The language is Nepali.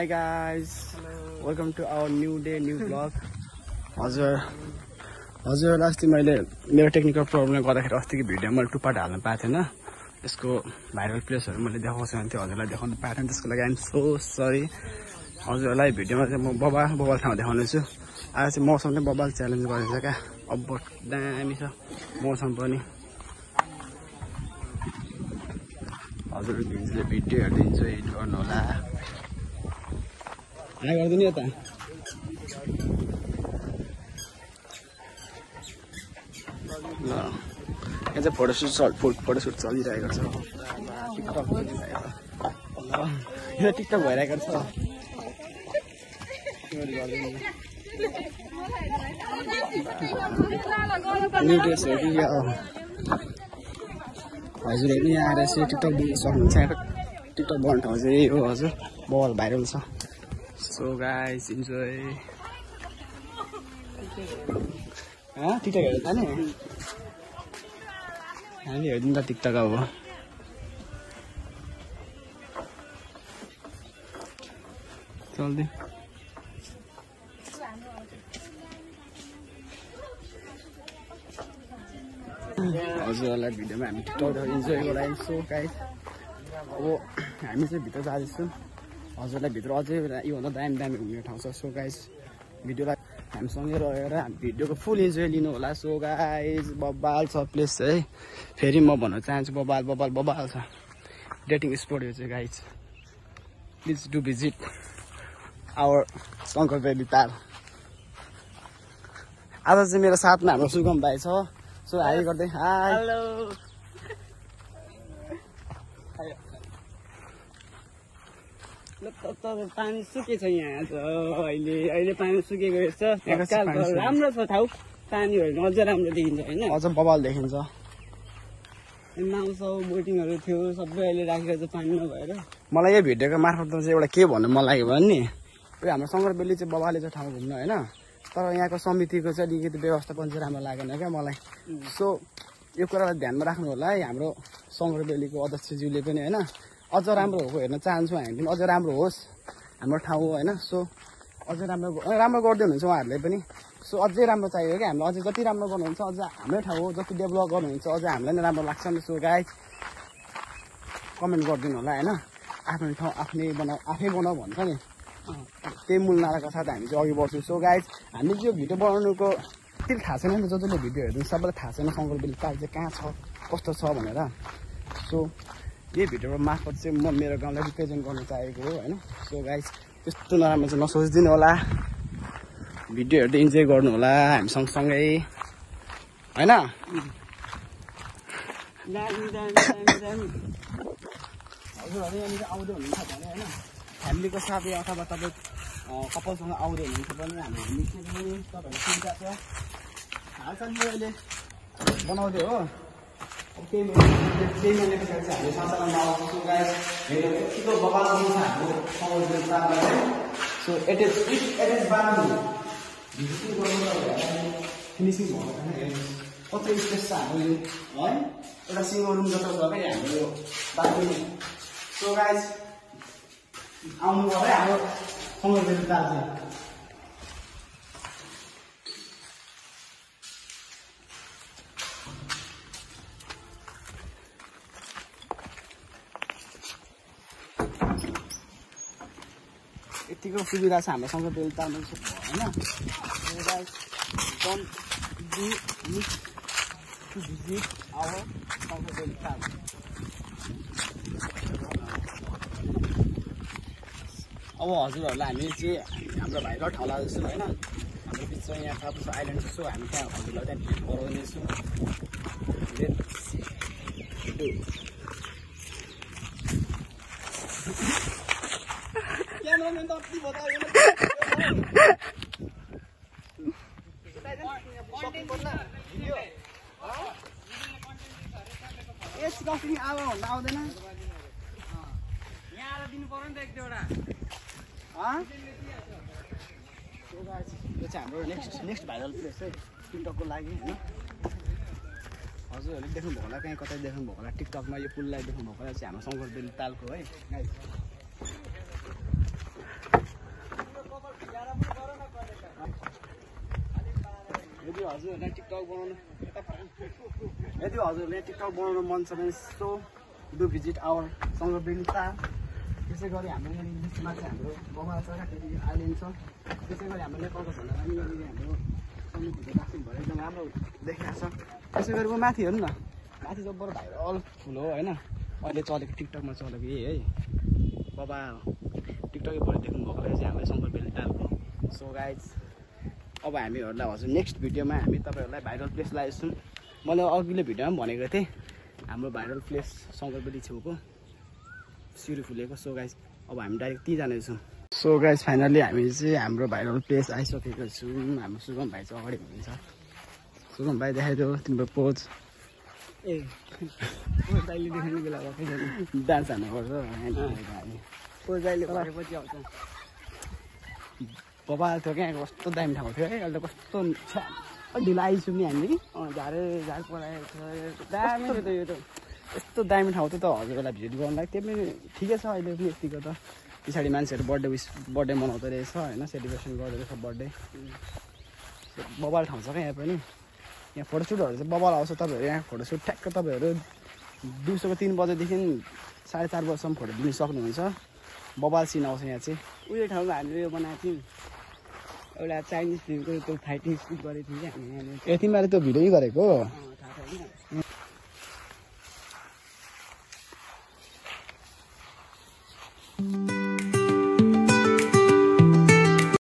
Hi guys. Hello. Welcome to our new day, new vlog. हजुर अस्ति मैले मेरो टेक्निकल प्रब्लमले गर्दाखेरि अस्तिको भिडियो मैले टुपाट हाल्न पाएको थिएन। यसको भाइरल प्लेसहरु मैले देखाउँछु भने हजुरलाई देखाउन पाएन, त्यसको लागि आइम सो सरी। हजुरलाई भिडियोमा चाहिँ म बबाल ठाउँ देखाउने छु। आज चाहिँ मौसमले बबाल च्यालेन्ज गरेछ क्या। अब दामी छ मौसम पनि। हजुर भिडियोहरु इन्जोय गर्नु होला। हाई गर्दिनु यता। यहाँ चाहिँ फोटोसुट चलिरहेको छ। टिकटक चलिरहेको छ। यो टिकटक भइरहेको छ। हजुरहरू यहाँ आएर चाहिँ टिकटक देख्न सक्नुहुन्छ। टिकटक बनाउने ठाउँ चाहिँ यही हो हजुर। बल भाइरल छ। So guys enjoy. टिकटक हेर्नु जाने? हामी हेर्दिउँ त टिकटक अब। चल्दै हजुरहरूलाई भिडियोमा हामी टिकटक इन्जोय गरायौँ। सो गाइस अब हामी चाहिँ भित्र जाँदैछौँ। हजुरलाई भित्र अझै योभन्दा दामी घुम्ने ठाउँ छ। सो गाइस भिडियोलाई हामीसँगै रहेर भिडियोको फुल इन्जोय लिनु होला। सो गाइस बबाल छ प्लेस है। फेरि म भन्न चाहन्छु बबाल छ। डेटिङ स्पोट यो चाहिँ guys. Please do visit our Shankar valley Tal. आज चाहिँ मेरो साथमा हाम्रो सुगम भाइ छ। सो हाई गर्दै हाई। हेलो। पानी सुकेछ यहाँ त अहिले पानी सुकेको रहेछ। राम्रो छ ठाउँ। पानीहरू अझ राम्रो देखिन्छ होइन? अझ बबाल देखिन्छ। नाउसौ बोटिङहरू थियो सबै अहिले राखेको छ पानीमा भएर। मलाई यो भिडियोको मार्फत चाहिँ एउटा के भन्नु मन लाग्यो भने नि, यो हाम्रो शङ्कर भेली चाहिँ बबाले चाहिँ ठाउँ घुम्नु होइन, तर यहाँको समितिको चाहिँ अलिकति व्यवस्थापन चाहिँ राम्रो लागेन क्या मलाई। सो यो कुरालाई ध्यानमा राख्नु होला है। हाम्रो शङ्कर भेलीको अध्यक्षज्यूले पनि होइन अझ राम्रो भएको हेर्न चाहन्छौँ हामी पनि। अझ राम्रो होस् हाम्रो ठाउँ होइन। सो अझै राम्रो गर्दै हुनुहुन्छ उहाँहरूले पनि। सो अझै राम्रो चाहियो क्या हामीलाई। अझै जति राम्रो गर्नुहुन्छ अझ हाम्रै ठाउँ हो, जति डेभलप गर्नुहुन्छ अझ हामीलाई नै राम्रो लाग्छ नि। सो गाइस कमेन्ट गरिदिनु होला होइन। आफ्नो ठाउँ आफै बनाऊ भन्छ नि, त्यही मूल नाराका साथ हामी चाहिँ अघि बढ्छौँ। सो गाइस हामी चाहिँ यो भिडियो बनाउनुको त्यति थाहा छैन नि, जसले भिडियो हेर्नु सबैलाई थाहा छैन शङ्कर भेली ताल चाहिँ कहाँ छ कस्तो छ भनेर। सो यही भिडियोको मार्फत चाहिँ म मेरो गाउँलाई रिप्रेजेन्ट गर्न चाहेको हो होइन। सो गाइस त्यस्तो नराम्रो चाहिँ नसोचिदिनु होला। भिडियोहरू इन्जोय गर्नु होला हामी सँगसँगै होइन। हजुरहरू यहाँनिर आउँदै हुनुहुन्छ भने होइन फ्यामिलीको साथै अथवा तपाईँ कपालसँग आउँदै हुनुहुन्छ भने हामी निस्किने तपाईँहरू सुविधा छ। हालसालमा अहिले बनाउँदै हो। त्यही मैले पछाडि चाहिँ हामी संसारमा आउँछौँ। गाइस हेर्नु यतिको बबाल छ हाम्रो शङ्कर भेली तालमा। सो इट इज बानी भिजिटिङ गर्नु फिनिसिङ भएको कति स्पेस छ हाम्रो यो है। एउटा सिङ्गल रुम जस्तो छ क्या हाम्रो यो बाथरुम। सो गाइस आउनु पर्यो है हाम्रो शङ्कर भेली ताल चाहिँ। यतिको सुविधा छ हाम्रो शङ्कर भेली तालमा होइन। Don't be miss to visit our Shankar valley Tal. अब हजुरहरूलाई हामी चाहिँ हाम्रो भाइको ठाउँ लाँदैछौँ होइन। हाम्रो बिचमा यहाँ टापुस आइल्यान्ड छ। सो हामी त्यहाँ हजुरलाई त्यहाँ भिजिट गराउनेछौँ। भन्दा आउँदैन यहाँ आएर दिनु पर्यो नि त एक दुईवटा। यो चाहिँ हाम्रो नेक्स्ट भाइरल प्लेस है टिकटकको लागि होइन। हजुरहरूले देख्नुभएको होला, कहीँ कतै देख्नुभएको होला टिकटकमा यो पुललाई देख्नुभएको होला चाहिँ हाम्रो शङ्कर भेली तालको है। हजुरहरूलाई टिकटक बनाउनु यदि हजुरले टिकटक बनाउनु मन छ भने so do visit our Sangarbeli park त्यसै गरी हाम्रो यहाँनिर लिस्टमा चाहिँ हाम्रो बबाल छ फेरि आइल्यान्ड छ त्यसै गरी हाम्रो नेपालको भन्दा पनि यहाँनिर हाम्रो समितिको दार्जिलिङ भएर एकदम राम्रो देखिरहेको छ त्यसै गरी म माथि हेर्नु न माथि जब्बर भाइरल फुल हो होइन अहिले चलेको टिकटकमा चलेको यही है बाबा टिकटकै भएर देख्नु भएको चाहिँ हाम्रो सङ्गरबेली टारको सो गाइज अब हामीहरूलाई हजुर नेक्स्ट भिडियोमा हामी तपाईँहरूलाई भाइरल प्लेस लगाएछौँ मैले अघिल्लो भिडियोमा पनि भनेको थिएँ हाम्रो भाइरल प्लेस सङ्गरबेली छेउको सिरू फुलेको सो गाइज अब हामी डाइरेक्ट ती जानेछौँ सो गाइज फाइनल्ली हामी चाहिँ हाम्रो भाइरल प्लेस आइसकेको छौँ हाम्रो शुभम भाइ चाहिँ अगाडि हुनुहुन्छ शुभम भाइ देखाइदियो तिम्रो पोज ए दाइले देखाउने बेला डान्स हान्नुपर्छ पोज दाइले गरेपछि आउँछ बबाल थियो क्या कस्तो दामी ठाउँ थियो है अहिले त कस्तो ढिलो आइसु नि हामी झार पराएको छ दामी थियो त यो त यस्तो दामी ठाउँ थियो त हजुरहरूलाई भिजिट गर्नुलाई त्यो पनि ठिकै छ अहिले पनि यतिको त पछाडि मान्छेहरू बर्थडे मनाउँदो रहेछ होइन सेलिब्रेसन गर्दो रहेछ बर्थडे बबाल ठाउँ छ क्या यहाँ पनि यहाँ फोटोसुटहरू चाहिँ बबाल आउँछ तपाईँहरू यहाँ फोटोसुट ठ्याक्क तपाईँहरू दिउँसोको 3 बजेदेखि 4:30 बजीसम्म फोटो दिनु सक्नुहुन्छ बबाल सिन आउँछ यहाँ चाहिँ उयो ठाउँमा हामीले यो बनाएको थियौँ एउटा चाइनिज फिल्मको त्यो फाइटिङ सुट गरेको थियौँ कि हामी यहाँनिर तिमीहरूले त्यो भिडियो गरेको थाहा छैन